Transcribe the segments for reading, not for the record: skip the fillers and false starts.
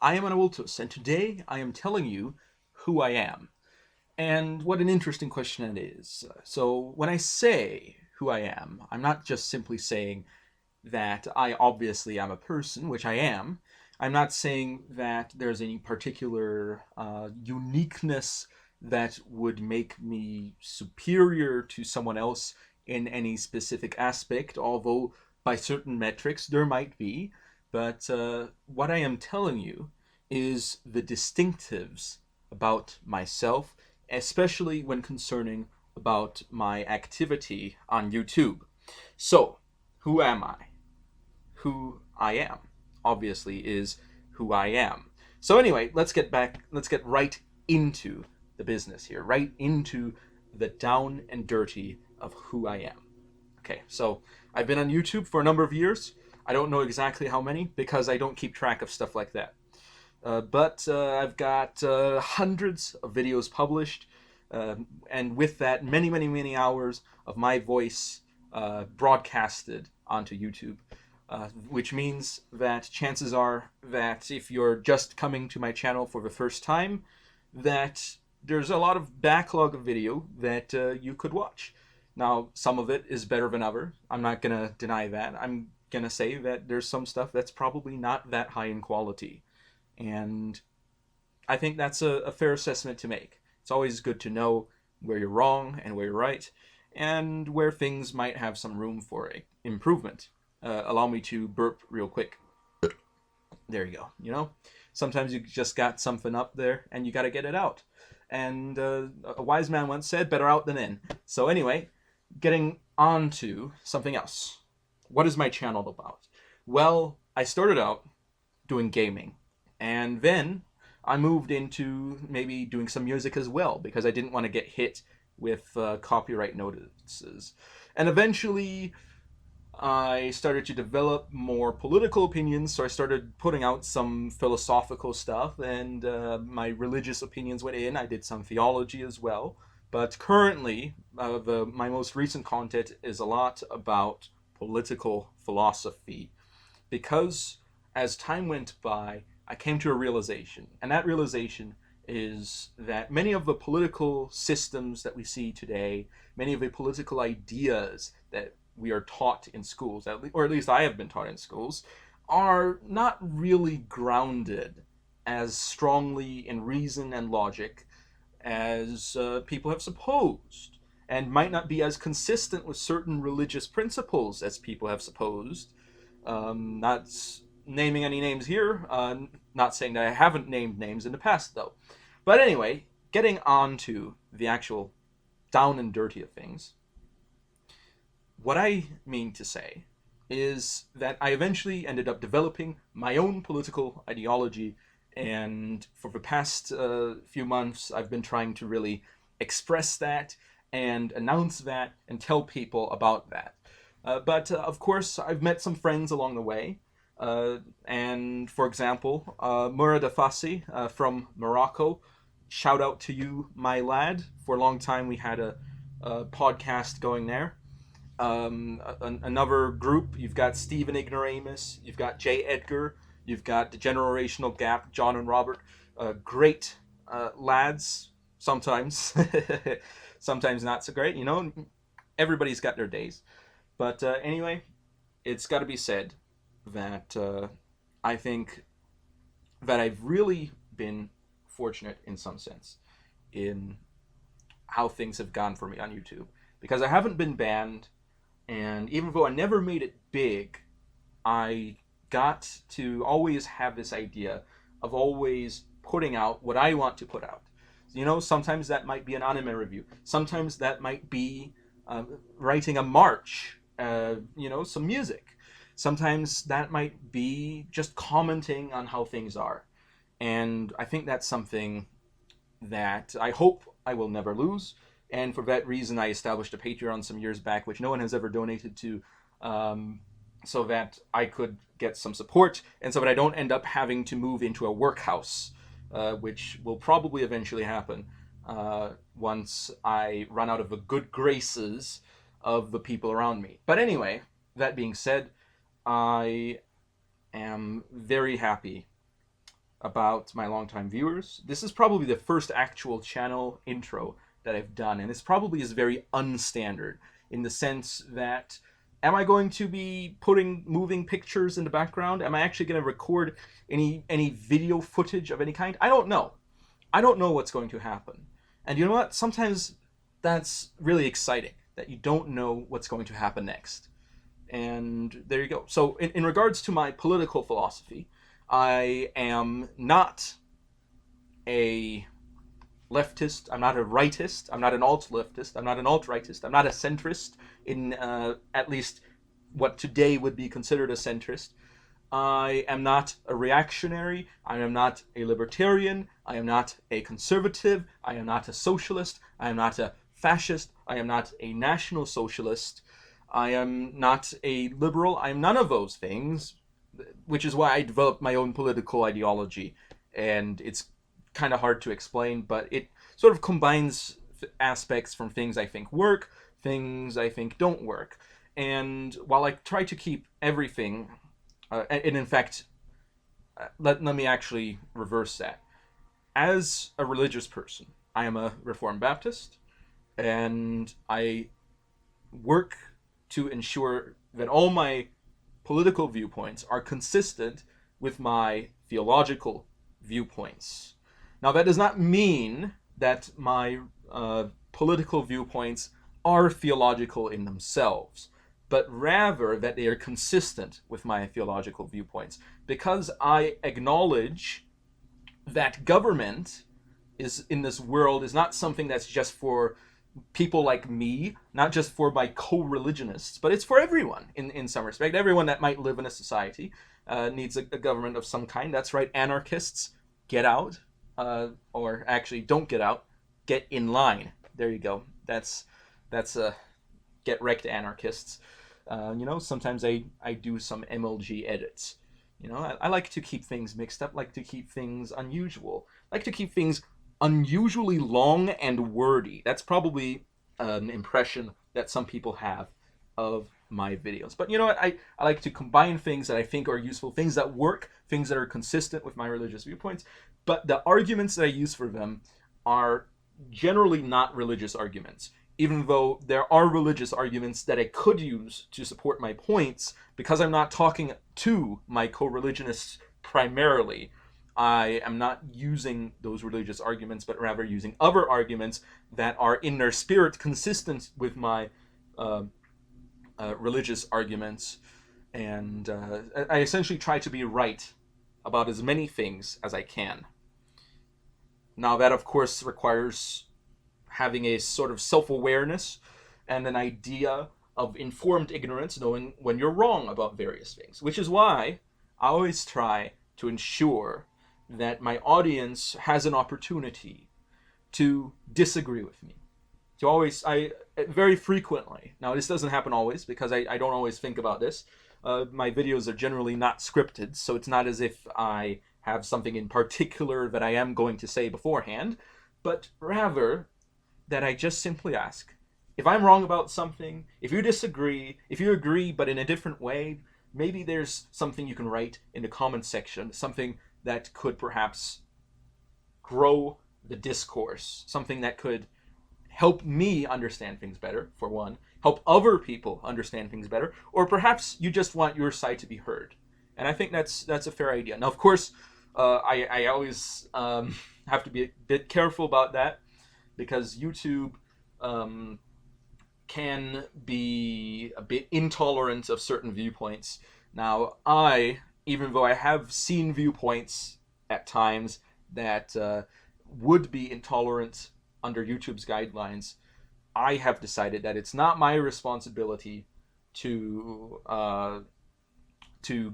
I am Anawultus, and today I am telling you who I am. And what an interesting question it is. So, when I say who I am, I'm not just simply saying that I obviously am a person, which I am. I'm not saying that there's any particular uniqueness that would make me superior to someone else in any specific aspect, although by certain metrics there might be. But what I am telling you is the distinctives about myself, especially when concerning about my activity on YouTube. So, who am I? Who I am, obviously, is who I am. So anyway, let's get right into the business here, right into the down and dirty of who I am. Okay, so I've been on YouTube for a number of years. I don't know exactly how many because I don't keep track of stuff like that. But I've got hundreds of videos published, and with that, many hours of my voice broadcasted onto YouTube. Which means that chances are that if you're just coming to my channel for the first time, that there's a lot of backlog of video that you could watch. Now, some of it is better than others. I'm not going to deny that. I'm going to say that there's some stuff that's probably not that high in quality. And I think that's a fair assessment to make. It's always good to know where you're wrong and where you're right, and where things might have some room for improvement. Allow me to burp real quick. There you go. Sometimes you just got something up there and you got to get it out. And a wise man once said, better out than in. So anyway, getting on to something else. What is my channel about? Well, I started out doing gaming. And then I moved into maybe doing some music as well because I didn't want to get hit with copyright notices. And eventually I started to develop more political opinions, so I started putting out some philosophical stuff, and my religious opinions went in. I did some theology as well. But currently, my most recent content is a lot about political philosophy because as time went by, I came to a realization, and that realization is that many of the political systems that we see today, many of the political ideas that we are taught in schools, or at least I have been taught in schools, are not really grounded as strongly in reason and logic as people have supposed, and might not be as consistent with certain religious principles as people have supposed. Not naming any names here, not saying that I haven't named names in the past, though. But anyway, getting on to the actual down and dirty of things, what I mean to say is that I eventually ended up developing my own political ideology, and for the past few months, I've been trying to really express that and announce that and tell people about that. But of course, I've met some friends along the way. And for example, Murad Afasi from Morocco. Shout out to you, my lad. For a long time, we had a podcast going there. Another group, you've got Stephen Ignoramus, you've got Jay Edgar, you've got the Generational Gap, John and Robert. Great lads, sometimes. Sometimes not so great, everybody's got their days. But anyway, it's got to be said that I think that I've really been fortunate in some sense in how things have gone for me on YouTube. Because I haven't been banned, and even though I never made it big, I got to always have this idea of always putting out what I want to put out. Sometimes that might be an anime review. Sometimes that might be writing a march, some music. Sometimes that might be just commenting on how things are. And I think that's something that I hope I will never lose. And for that reason, I established a Patreon some years back, which no one has ever donated to, so that I could get some support and so that I don't end up having to move into a workhouse, which will probably eventually happen once I run out of the good graces of the people around me. But anyway, that being said, I am very happy about my longtime viewers. This is probably the first actual channel intro that I've done, and this probably is very unstandard in the sense that am I going to be putting moving pictures in the background? Am I actually going to record any video footage of any kind? I don't know. I don't know what's going to happen. And you know what? Sometimes that's really exciting that you don't know what's going to happen next. And there you go. So, in regards to my political philosophy, I am not a leftist. I'm not a rightist. I'm not an alt-leftist. I'm not an alt-rightist. I'm not a centrist in at least what today would be considered a centrist. I am not a reactionary. I am not a libertarian. I am not a conservative. I am not a socialist. I am not a fascist. I am not a national socialist. I am not a liberal. I am none of those things, which is why I developed my own political ideology. And it's kind of hard to explain, but it sort of combines aspects from things I think work, things I think don't work. And while I try to keep everything, and in fact, let me actually reverse that. As a religious person, I am a Reformed Baptist, and I work to ensure that all my political viewpoints are consistent with my theological viewpoints. Now, that does not mean that my political viewpoints are theological in themselves, but rather that they are consistent with my theological viewpoints. Because I acknowledge that government is in this world is not something that's just for people like me, not just for my co-religionists, but it's for everyone in some respect. Everyone that might live in a society needs a government of some kind. That's right, anarchists, get out, or actually don't get out, get in line. There you go. That's get wrecked anarchists. Sometimes I do some MLG edits. I like to keep things mixed up, like to keep things unusual, like to keep things unusually long and wordy. That's probably an impression that some people have of my videos. But you know what? I like to combine things that I think are useful, things that work, things that are consistent with my religious viewpoints. But the arguments that I use for them are generally not religious arguments. Even though there are religious arguments that I could use to support my points, because I'm not talking to my co-religionists primarily, I am not using those religious arguments, but rather using other arguments that are in their spirit consistent with my religious arguments. And I essentially try to be right about as many things as I can. Now, that of course requires having a sort of self-awareness and an idea of informed ignorance, knowing when you're wrong about various things, which is why I always try to ensure that my audience has an opportunity to disagree with me. To always, I very frequently, now this doesn't happen always because I don't always think about this. My videos are generally not scripted, so it's not as if I have something in particular that I am going to say beforehand, but rather that I just simply ask, if I'm wrong about something, if you disagree, if you agree but in a different way, maybe there's something you can write in the comments section, something that could perhaps grow the discourse, something that could help me understand things better, for one, help other people understand things better, or perhaps you just want your side to be heard. And I think that's a fair idea. Now, of course, I always have to be a bit careful about that, because YouTube can be a bit intolerant of certain viewpoints. Now, even though I have seen viewpoints at times that would be intolerant under YouTube's guidelines, I have decided that it's not my responsibility to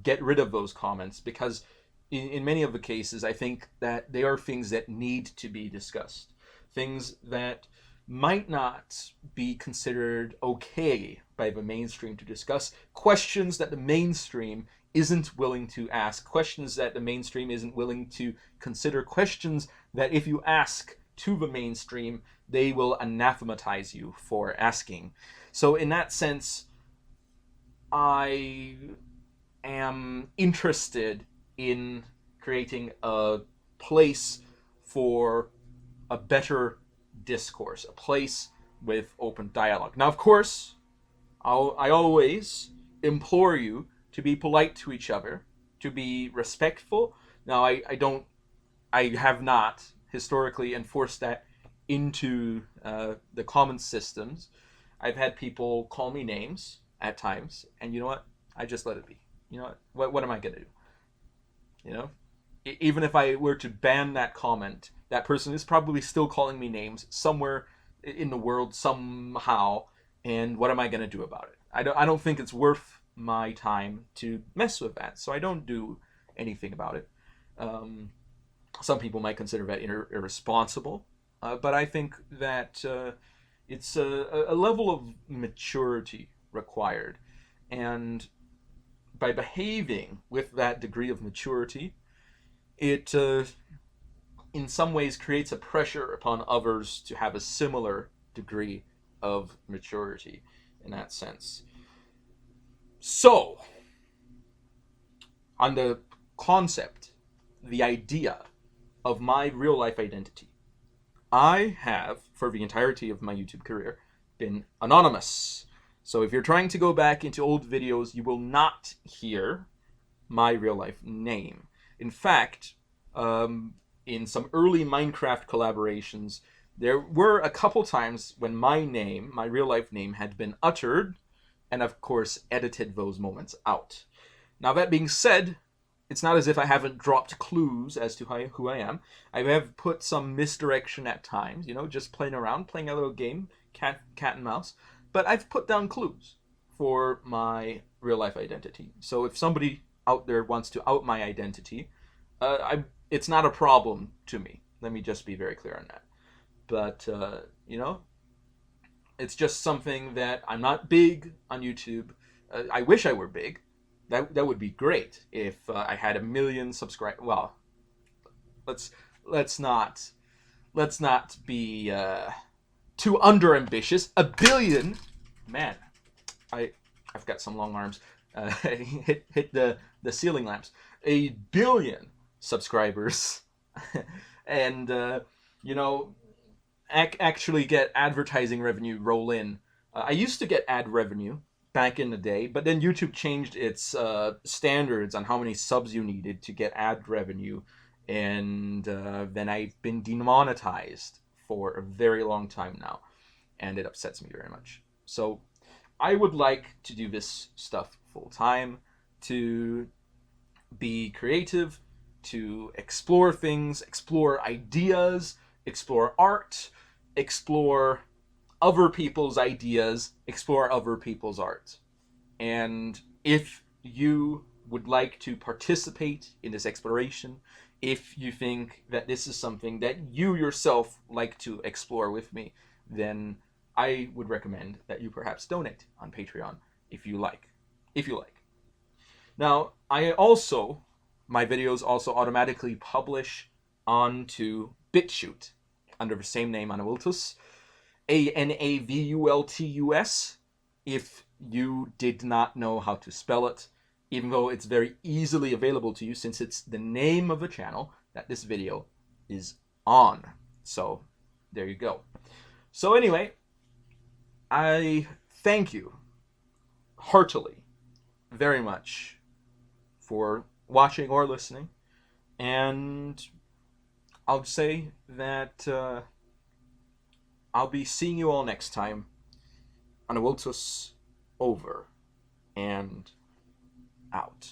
get rid of those comments, because in many of the cases, I think that they are things that need to be discussed. Things that might not be considered okay by the mainstream to discuss, questions that the mainstream isn't willing to ask, questions that the mainstream isn't willing to consider, questions that if you ask to the mainstream, they will anathematize you for asking. So in that sense, I am interested in creating a place for a better discourse, a place with open dialogue. Now, of course, I always implore you to be polite to each other, to be respectful. Now, I have not historically enforced that into the common systems. I've had people call me names at times, and you know what? I just let it be. You know what am I gonna do? You know, even if I were to ban that comment, that person is probably still calling me names somewhere in the world somehow. And what am I gonna do about it? I don't think it's worth my time to mess with that. So I don't do anything about it. Um, some people might consider that irresponsible, but I think that it's a level of maturity required, and by behaving with that degree of maturity, it in some ways creates a pressure upon others to have a similar degree of maturity in that sense. So, on the concept, the idea of my real life identity, I have, for the entirety of my YouTube career, been anonymous. So if you're trying to go back into old videos, you will not hear my real life name. In fact, in some early Minecraft collaborations, there were a couple times when my name, my real life name, had been uttered, and of course edited those moments out. Now, that being said, it's not as if I haven't dropped clues as to who I am. I have put some misdirection at times, just playing around, playing a little game, cat and mouse. But I've put down clues for my real life identity. So if somebody out there wants to out my identity, it's not a problem to me. Let me just be very clear on that. But it's just something that I'm not big on YouTube. I wish I were big. That would be great if I had 1 million subscribers. Well, let's not be too under ambitious. 1 billion, man. I've got some long arms. Hit the ceiling lamps. 1 billion subscribers, and actually get advertising revenue roll in. I used to get ad revenue back in the day, but then YouTube changed its standards on how many subs you needed to get ad revenue, and then I've been demonetized for a very long time now, and it upsets me very much. So I would like to do this stuff full time, to be creative, to explore things, explore ideas, explore art, explore other people's ideas, explore other people's art. And if you would like to participate in this exploration, if you think that this is something that you yourself like to explore with me, then I would recommend that you perhaps donate on Patreon if you like. If you like. Now, my videos also automatically publish onto BitChute under the same name, Anavultus, Anavultus, if you did not know how to spell it, even though it's very easily available to you since it's the name of the channel that this video is on. So, there you go. So anyway, I thank you heartily very much for watching or listening, and I'll say that I'll be seeing you all next time on Awiltus over and out.